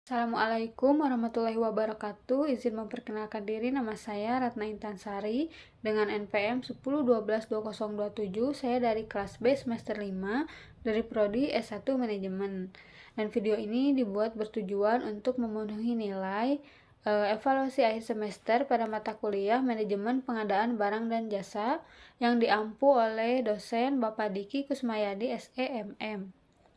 Assalamualaikum warahmatullahi wabarakatuh. Izin memperkenalkan diri, nama saya Ratna Intansari dengan NPM 10122027. Saya dari kelas B semester 5 dari prodi S1 Manajemen. Dan video ini dibuat bertujuan untuk memenuhi nilai evaluasi akhir semester pada mata kuliah Manajemen Pengadaan Barang dan Jasa yang diampu oleh dosen Bapak Diki Kusmayadi SEMM.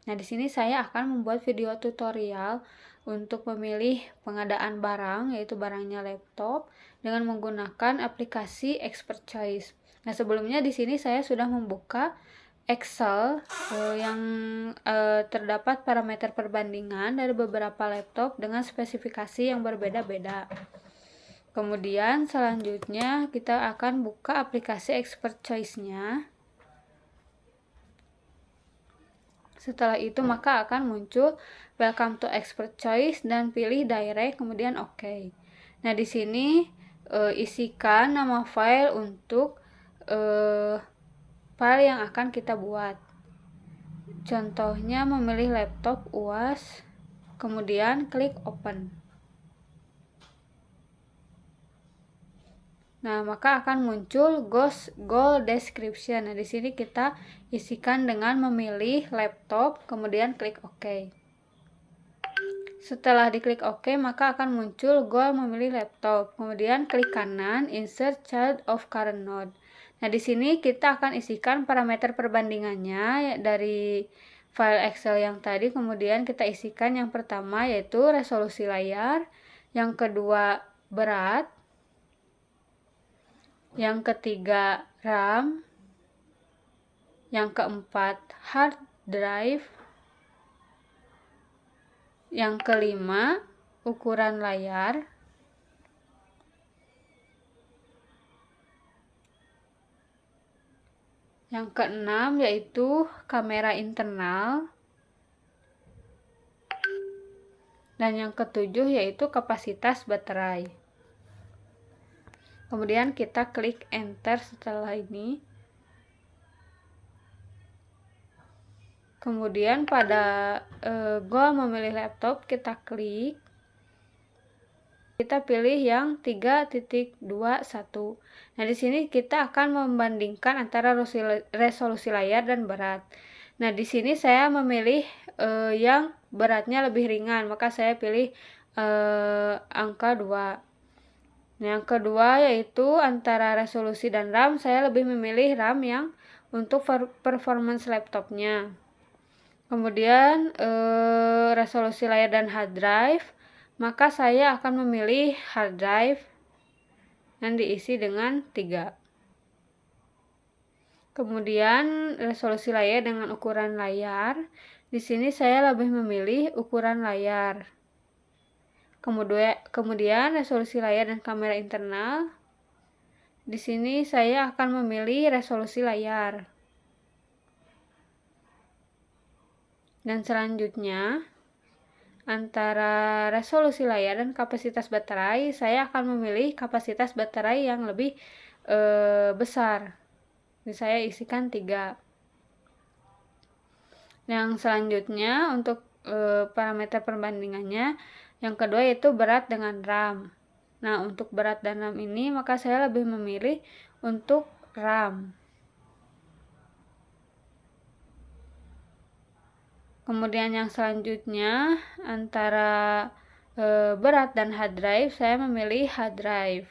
Nah, di sini saya akan membuat video tutorial untuk memilih pengadaan barang, yaitu barangnya laptop, dengan menggunakan aplikasi Expert Choice. Nah, sebelumnya di sini saya sudah membuka Excel yang terdapat parameter perbandingan dari beberapa laptop dengan spesifikasi yang berbeda-beda. Kemudian selanjutnya kita akan buka aplikasi Expert Choice-nya. Setelah itu maka akan muncul welcome to Expert Choice dan pilih direct, kemudian OK. Nah, di sini isikan nama file untuk file yang akan kita buat. Contohnya memilih laptop UAS, kemudian klik open. Nah, maka akan muncul goal description. Nah, di sini kita isikan dengan memilih laptop, kemudian klik OK. Setelah diklik OK, maka akan muncul goal memilih laptop. Kemudian klik kanan, insert child of current node. Nah, di sini kita akan isikan parameter perbandingannya dari file Excel yang tadi. Kemudian kita isikan yang pertama yaitu resolusi layar, yang kedua berat, yang ketiga RAM, yang keempat hard drive, yang kelima ukuran layar, yang keenam yaitu kamera internal, dan yang ketujuh yaitu kapasitas baterai. Kemudian kita klik enter setelah ini. Kemudian pada goal memilih laptop kita klik. Kita pilih yang 3.21. Nah, di sini kita akan membandingkan antara resolusi layar dan berat. Nah, di sini saya memilih yang beratnya lebih ringan, maka saya pilih angka 2. Yang kedua yaitu antara resolusi dan RAM, saya lebih memilih RAM yang untuk performance laptopnya. Kemudian resolusi layar dan hard drive, maka saya akan memilih hard drive yang diisi dengan 3. Kemudian resolusi layar dengan ukuran layar, di sini saya lebih memilih ukuran layar. Kemudian resolusi layar dan kamera internal. Di sini saya akan memilih resolusi layar. Dan selanjutnya antara resolusi layar dan kapasitas baterai, saya akan memilih kapasitas baterai yang lebih besar. Jadi saya isikan 3. Yang selanjutnya untuk parameter perbandingannya, yang kedua yaitu berat dengan RAM. Nah, untuk berat dan RAM ini maka saya lebih memilih untuk RAM. Kemudian yang selanjutnya antara berat dan hard drive, saya memilih hard drive.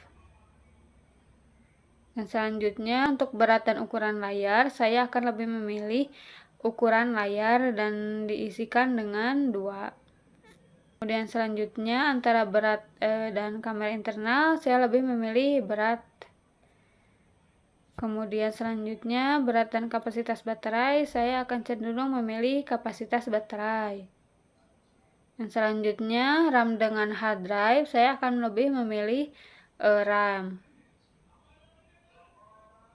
Dan selanjutnya untuk berat dan ukuran layar, saya akan lebih memilih ukuran layar dan diisikan dengan 2. Kemudian selanjutnya antara berat dan kamera internal, saya lebih memilih berat. Kemudian selanjutnya berat dan kapasitas baterai, saya akan cenderung memilih kapasitas baterai. Dan selanjutnya RAM dengan hard drive, saya akan lebih memilih RAM.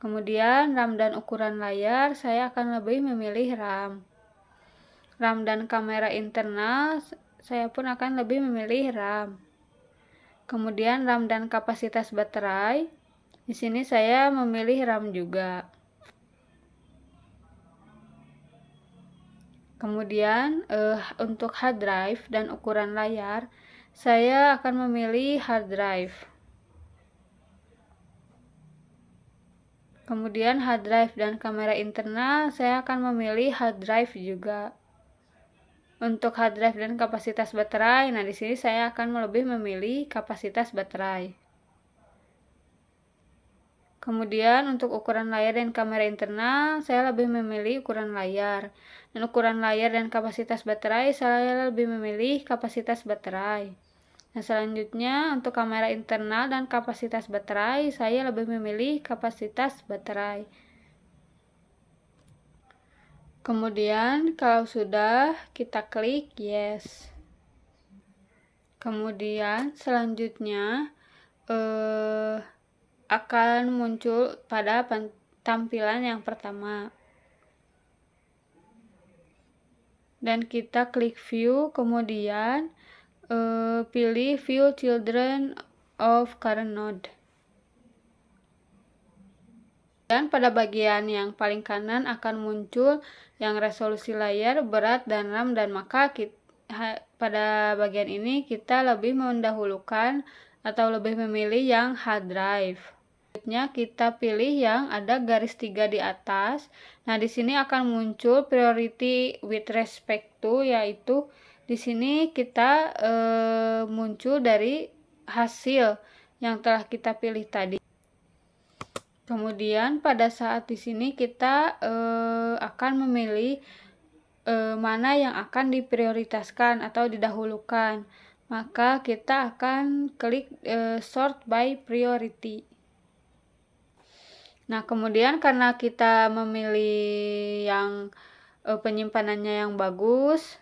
Kemudian RAM dan ukuran layar, saya akan lebih memilih RAM. RAM dan kamera internal, saya pun akan lebih memilih RAM. Kemudian RAM dan kapasitas baterai, di sini saya memilih RAM juga. Kemudian untuk hard drive dan ukuran layar, saya akan memilih hard drive. Kemudian hard drive dan kamera internal, saya akan memilih hard drive juga. Untuk hard drive dan kapasitas baterai, nah di sini saya akan lebih memilih kapasitas baterai. Kemudian untuk ukuran layar dan kamera internal, saya lebih memilih ukuran layar. Dan ukuran layar dan kapasitas baterai, saya lebih memilih kapasitas baterai. Nah, selanjutnya untuk kamera internal dan kapasitas baterai, saya lebih memilih kapasitas baterai. Kemudian kalau sudah, kita klik yes. Kemudian selanjutnya akan muncul pada tampilan yang pertama. Dan kita klik view, kemudian pilih view children of current node. Dan pada bagian yang paling kanan akan muncul yang resolusi layar, berat, dan RAM, dan maka pada bagian ini kita lebih mendahulukan atau lebih memilih yang hard drive. Selanjutnya kita pilih yang ada garis 3 di atas. Nah, di sini akan muncul priority with respect to, yaitu di sini kita muncul dari hasil yang telah kita pilih tadi. Kemudian pada saat di sini kita akan memilih mana yang akan diprioritaskan atau didahulukan. Maka kita akan klik sort by priority. Nah, kemudian karena kita memilih yang penyimpanannya yang bagus,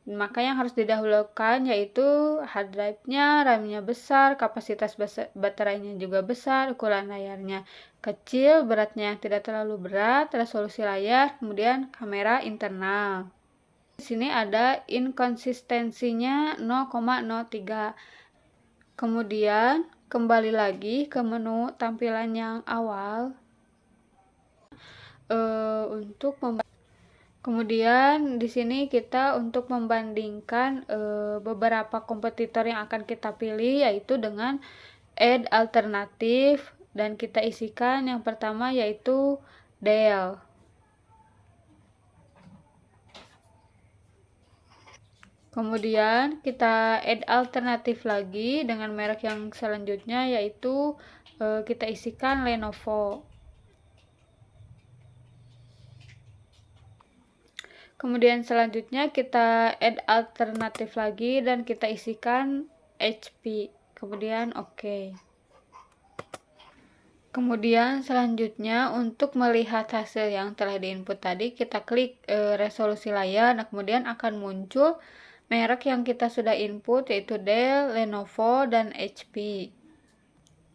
maka yang harus didahulukan yaitu hard drive-nya, RAM-nya besar, kapasitas baterainya juga besar, ukuran layarnya kecil, beratnya yang tidak terlalu berat, resolusi layar, kemudian kamera internal. Di sini ada inkonsistensinya 0,03. Kemudian kembali lagi ke menu tampilan yang awal kemudian di sini kita untuk membandingkan beberapa kompetitor yang akan kita pilih, yaitu dengan add alternatif, dan kita isikan yang pertama yaitu Dell. Kemudian kita add alternatif lagi dengan merek yang selanjutnya, yaitu kita isikan Lenovo. Kemudian selanjutnya kita add alternatif lagi dan kita isikan HP. Kemudian oke. Kemudian selanjutnya untuk melihat hasil yang telah diinput tadi, kita klik resolusi layar. Nah, kemudian akan muncul merek yang kita sudah input, yaitu Dell, Lenovo, dan HP.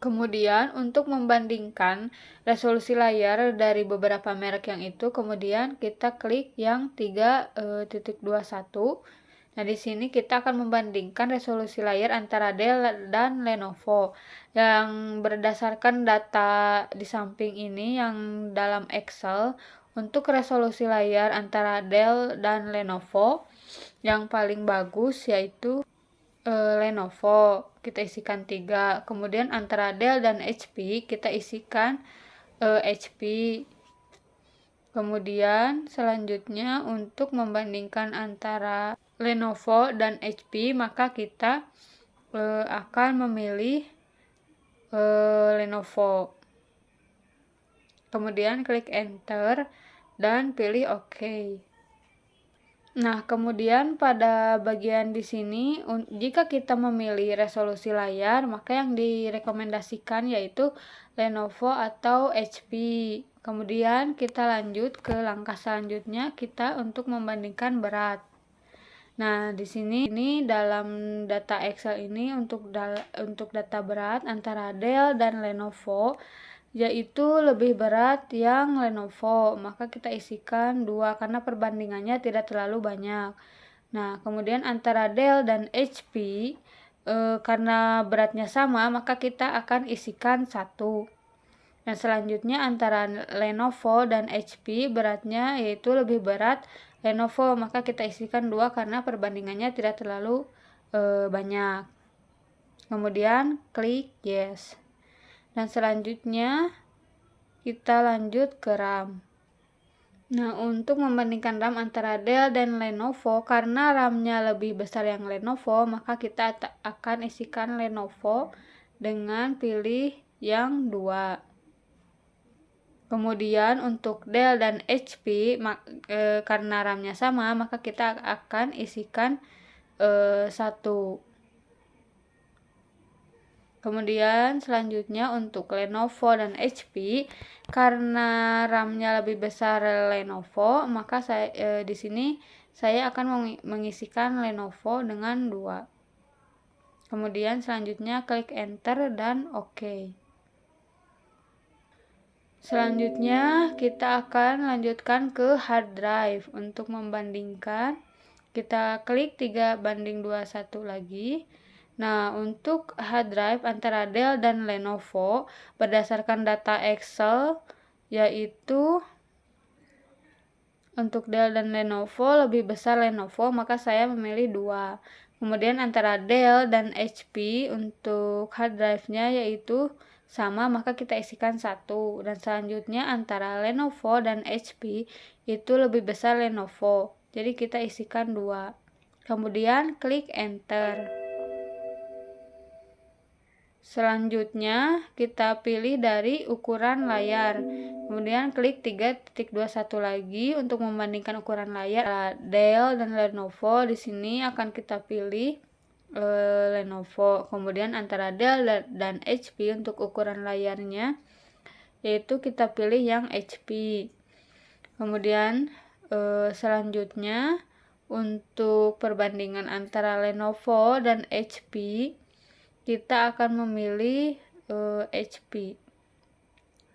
Kemudian untuk membandingkan resolusi layar dari beberapa merek yang itu, kemudian kita klik yang 3.21. Nah, di sini kita akan membandingkan resolusi layar antara Dell dan Lenovo. Yang berdasarkan data di samping ini yang dalam Excel, untuk resolusi layar antara Dell dan Lenovo, yang paling bagus yaitu Lenovo, kita isikan 3. Kemudian antara Dell dan HP kita isikan HP. Kemudian selanjutnya untuk membandingkan antara Lenovo dan HP, maka kita akan memilih Lenovo. Kemudian klik enter dan pilih OK. Nah, kemudian pada bagian di sini, jika kita memilih resolusi layar, maka yang direkomendasikan yaitu Lenovo atau HP. Kemudian kita lanjut ke langkah selanjutnya, kita untuk membandingkan berat. Nah, di sini dalam data Excel ini untuk data berat antara Dell dan Lenovo, yaitu lebih berat yang Lenovo, maka kita isikan 2 karena perbandingannya tidak terlalu banyak. Nah, kemudian antara Dell dan HP, karena beratnya sama, maka kita akan isikan 1. Nah, selanjutnya antara Lenovo dan HP, beratnya yaitu lebih berat Lenovo, maka kita isikan 2 karena perbandingannya tidak terlalu banyak. Kemudian klik yes. Dan selanjutnya kita lanjut ke RAM. Nah, untuk membandingkan RAM antara Dell dan Lenovo, karena RAM-nya lebih besar yang Lenovo, maka kita akan isikan Lenovo dengan pilih yang 2. Kemudian untuk Dell dan HP, karena RAM-nya sama, maka kita akan isikan 1. Kemudian selanjutnya untuk Lenovo dan HP, karena RAM-nya lebih besar Lenovo, maka di sini saya akan mengisikan Lenovo dengan 2. Kemudian selanjutnya klik enter dan OK. Selanjutnya kita akan lanjutkan ke hard drive. Untuk membandingkan, kita klik 3:21 lagi. Nah, untuk hard drive antara Dell dan Lenovo berdasarkan data Excel, yaitu untuk Dell dan Lenovo lebih besar Lenovo, maka saya memilih 2. Kemudian antara Dell dan HP untuk hard drive-nya yaitu sama, maka kita isikan 1. Dan selanjutnya antara Lenovo dan HP itu lebih besar Lenovo, jadi kita isikan 2. Kemudian klik enter. Selanjutnya kita pilih dari ukuran layar, kemudian klik 3:21 lagi untuk membandingkan ukuran layar Dell dan Lenovo. Di sini akan kita pilih Lenovo. Kemudian antara Dell dan HP untuk ukuran layarnya yaitu kita pilih yang HP. Kemudian selanjutnya untuk perbandingan antara Lenovo dan HP, kita akan memilih HP.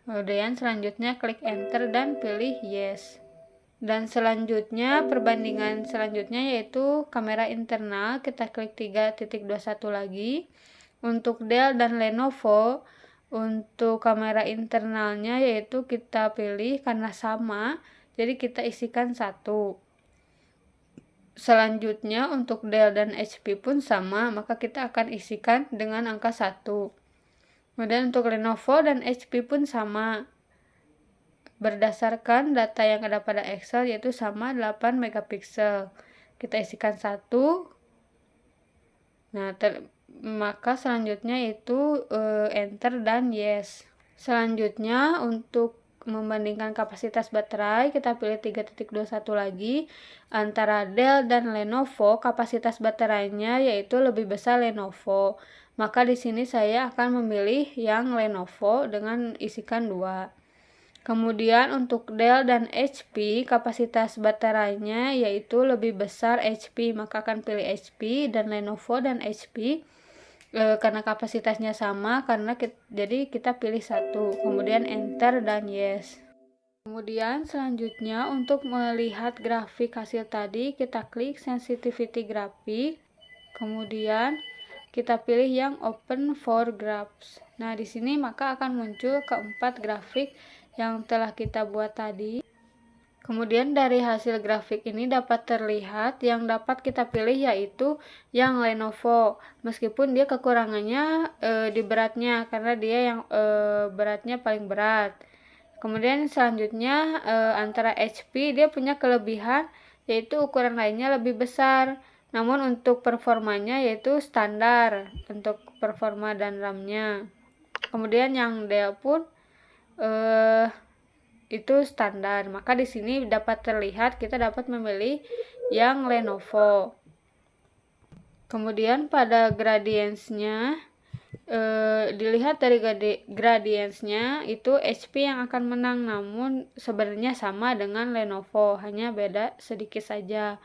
Kemudian selanjutnya klik enter dan pilih yes. Dan selanjutnya perbandingan selanjutnya yaitu kamera internal, kita klik 3:21 lagi. Untuk Dell dan Lenovo, untuk kamera internalnya yaitu kita pilih karena sama, jadi kita isikan 1. Selanjutnya untuk Dell dan HP pun sama, maka kita akan isikan dengan angka 1. Kemudian untuk Lenovo dan HP pun sama. Berdasarkan data yang ada pada Excel yaitu sama 8 megapiksel. Kita isikan 1. Nah, maka selanjutnya itu enter dan yes. Selanjutnya untuk membandingkan kapasitas baterai, kita pilih 3:21 lagi. Antara Dell dan Lenovo, kapasitas baterainya yaitu lebih besar Lenovo. Maka di sini saya akan memilih yang Lenovo dengan isikan 2. Kemudian untuk Dell dan HP, kapasitas baterainya yaitu lebih besar HP, maka akan pilih HP. Dan Lenovo dan HP karena kapasitasnya sama, jadi kita pilih 1. Kemudian enter dan yes. Kemudian selanjutnya untuk melihat grafik hasil tadi, kita klik sensitivity grafik. Kemudian kita pilih yang open for graphs. Nah, di sini maka akan muncul keempat grafik yang telah kita buat tadi. Kemudian dari hasil grafik ini dapat terlihat yang dapat kita pilih yaitu yang Lenovo, meskipun dia kekurangannya di beratnya, karena dia yang beratnya paling berat. Kemudian selanjutnya antara HP, dia punya kelebihan yaitu ukuran lainnya lebih besar, namun untuk performanya yaitu standar untuk performa dan RAM-nya. Kemudian yang Dell pun itu standar, maka di sini dapat terlihat kita dapat memilih yang Lenovo. Kemudian pada gradiensnya dilihat dari gradiensnya itu HP yang akan menang, namun sebenarnya sama dengan Lenovo, hanya beda sedikit saja.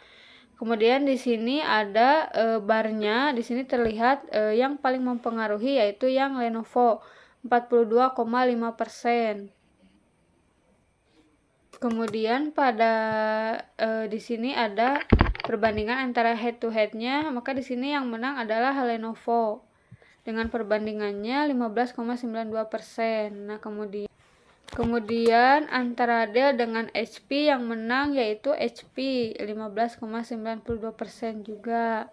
Kemudian di sini ada barnya, di sini terlihat yang paling mempengaruhi yaitu yang Lenovo 42,5%. Kemudian pada di sini ada perbandingan antara head to head-nya, maka di sini yang menang adalah dengan perbandingannya 15,92%. Nah, Kemudian antara Dell dengan HP yang menang yaitu HP 15,92% juga.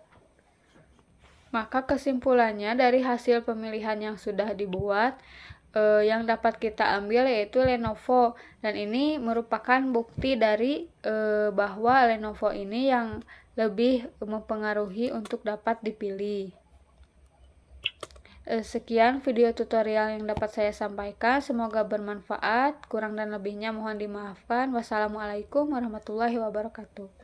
Maka kesimpulannya dari hasil pemilihan yang sudah dibuat, yang dapat kita ambil yaitu Lenovo, dan ini merupakan bukti dari bahwa Lenovo ini yang lebih mempengaruhi untuk dapat dipilih. Sekian video tutorial yang dapat saya sampaikan, semoga bermanfaat. Kurang dan lebihnya mohon dimaafkan. Wassalamualaikum warahmatullahi wabarakatuh.